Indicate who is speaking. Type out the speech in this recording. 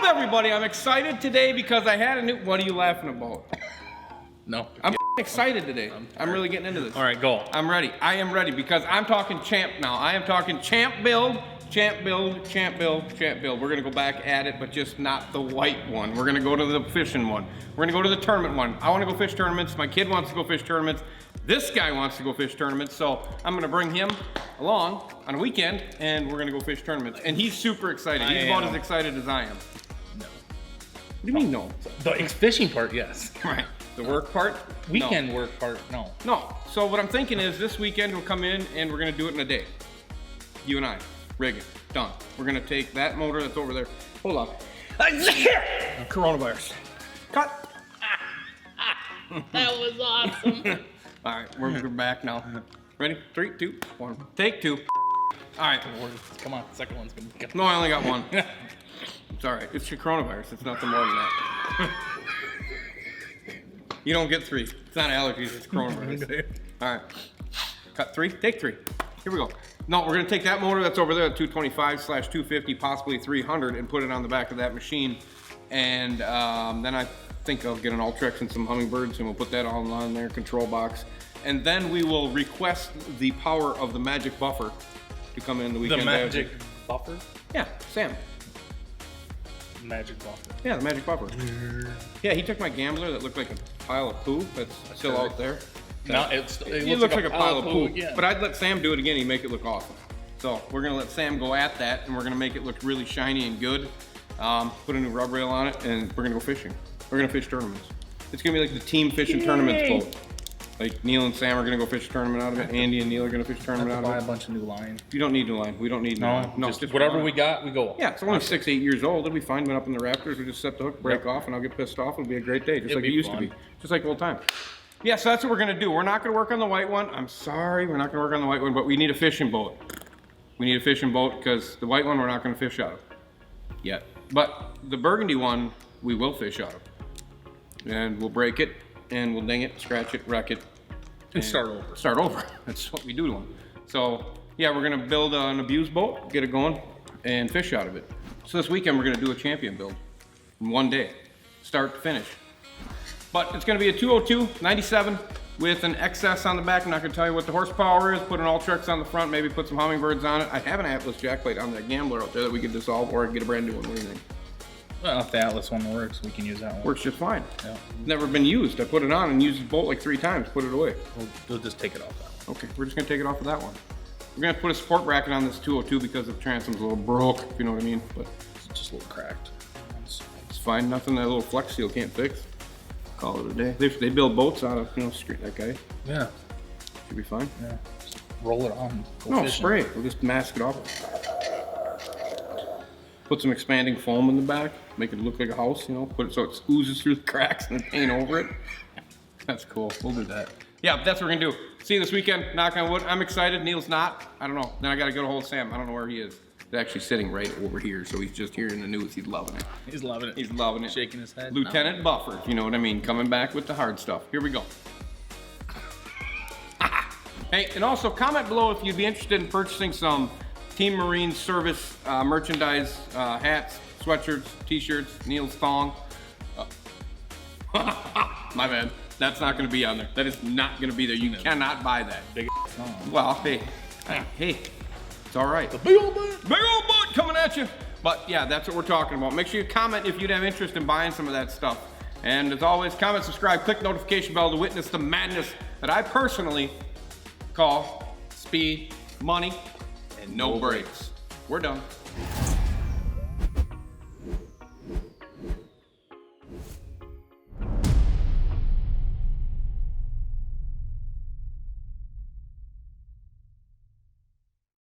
Speaker 1: up, everybody? I'm excited today because I had a new... What are you laughing about?
Speaker 2: No.
Speaker 1: I'm excited today. I'm really getting into this.
Speaker 2: All right, go.
Speaker 1: I'm ready. I am ready because I'm talking champ now. I am talking champ build, champ build, champ build, champ build. We're going to go back at it, but just not the white one. We're going to go to the fishing one. We're going to go to the tournament one. I want to go fish tournaments. My kid wants to go fish tournaments. This guy wants to go fish tournaments, so I'm going to bring him along on a weekend, and we're going to go fish tournaments. And he's super excited. He's about as excited as I am.
Speaker 2: No.
Speaker 1: What do you mean, no?
Speaker 2: The fishing part, yes.
Speaker 1: Right. The work part?
Speaker 2: Weekend work part, no.
Speaker 1: No. So what I'm thinking is this weekend we'll come in and we're going to do it in a day. You and I. Rig it. Done. We're going to take that motor that's over there. Hold on. Coronavirus. Cut.
Speaker 2: That was awesome.
Speaker 1: All right, we're back now. Ready? 3, 2, 1. Take 2. All right.
Speaker 2: Come on, second one's gonna be good.
Speaker 1: No, I only got one. It's all right. It's your coronavirus. It's nothing more than that. You don't get 3. It's not allergies. It's coronavirus. All right. Cut 3. Take 3. Here we go. No, we're gonna take that motor that's over there at 225/250, possibly 300, and put it on the back of that machine. And then I think I'll get an Ultrex and some hummingbirds, and we'll put that all on there, control box. And then we will request the power of the magic buffer to come in the weekend.
Speaker 2: The magic buffer?
Speaker 1: Yeah, Sam.
Speaker 2: Magic buffer.
Speaker 1: Yeah, the magic buffer. Yeah, he took my gambler that looked like a pile of poo that's still out there.
Speaker 2: No,
Speaker 1: It looks like a pile of poo.
Speaker 2: Again.
Speaker 1: But I'd let Sam do it again. He'd make it look awesome. So we're gonna let Sam go at that, and we're gonna make it look really shiny and good. Put a new rub rail on it, and we're gonna go fishing. We're gonna fish tournaments. It's gonna be like the team fishing tournament boat. Like Neil and Sam are gonna go fish a tournament out of it. Andy and Neil are gonna fish a tournament out
Speaker 2: buy
Speaker 1: of
Speaker 2: a
Speaker 1: it.
Speaker 2: bunch of new line.
Speaker 1: You don't need new line. We don't need new line.
Speaker 2: No, just whatever we got, we go.
Speaker 1: Yeah, it's only 6, 8 years old. It'll be fine. Went up in the Raptors. We just set the hook, break off, and I'll get pissed off. It'll be a great day, just like it used to be. Just like old time. Yeah, so that's what we're gonna do. We're not gonna work on the white one. I'm sorry, we're not gonna work on the white one, but we need a fishing boat. We need a fishing boat because the white one we're not gonna fish out of yet. But the burgundy one, we will fish out of. And we'll break it, and we'll ding it, scratch it, wreck it.
Speaker 2: And start over.
Speaker 1: Start over. That's what we do to them. So, yeah, we're gonna build an abused boat, get it going, and fish out of it. So this weekend we're gonna do a champion build in one day, start to finish. But it's gonna be a 202, 97 with an XS on the back. I'm not gonna tell you what the horsepower is. Put an Ultrex on the front, maybe put some hummingbirds on it. I have an Atlas jack plate on that gambler out there that we could dissolve, or I could get a brand new one. What do you think?
Speaker 2: Well, if the Atlas one works, we can use that one.
Speaker 1: Works just fine.
Speaker 2: Yeah.
Speaker 1: Never been used. I put it on and used the bolt like 3 times, put it away.
Speaker 2: We'll just take it off that one.
Speaker 1: Okay, we're just gonna take it off of that one. We're gonna put a support bracket on this 202 because the transom's a little broke, if you know what I mean. But
Speaker 2: It's just a little cracked.
Speaker 1: it's fine, nothing that little flex seal can't fix. Call it a day. They build boats out of, that guy.
Speaker 2: Yeah.
Speaker 1: Should be fine.
Speaker 2: Yeah. Just roll it on.
Speaker 1: No, spray it. We'll just mask it off. Put some expanding foam in the back, make it look like a house, put it so it oozes through the cracks and then paint over it. That's cool. We'll do that. Yeah, that's what we're gonna do. See you this weekend, knock on wood. I'm excited. Neil's not. I don't know. Then I gotta get a hold of Sam. I don't know where he is. He's actually sitting right over here, so he's just hearing the news. He's loving it.
Speaker 2: He's loving it.
Speaker 1: He's loving it.
Speaker 2: Shaking his head.
Speaker 1: Lieutenant Buffer, if you know what I mean. Coming back with the hard stuff. Here we go. Hey, and also comment below if you'd be interested in purchasing some Team Marine Service merchandise, hats, sweatshirts, t-shirts, Neil's thong. My bad. That's not gonna be on there. That is not gonna be there. You cannot buy that.
Speaker 2: Big thong.
Speaker 1: Well, hey, it's all right.
Speaker 2: The big old butt.
Speaker 1: Big old butt coming at you. But yeah, that's what we're talking about. Make sure you comment if you'd have interest in buying some of that stuff. And as always, comment, subscribe, click notification bell to witness the madness that I personally call speed, money, and no brakes. We're done.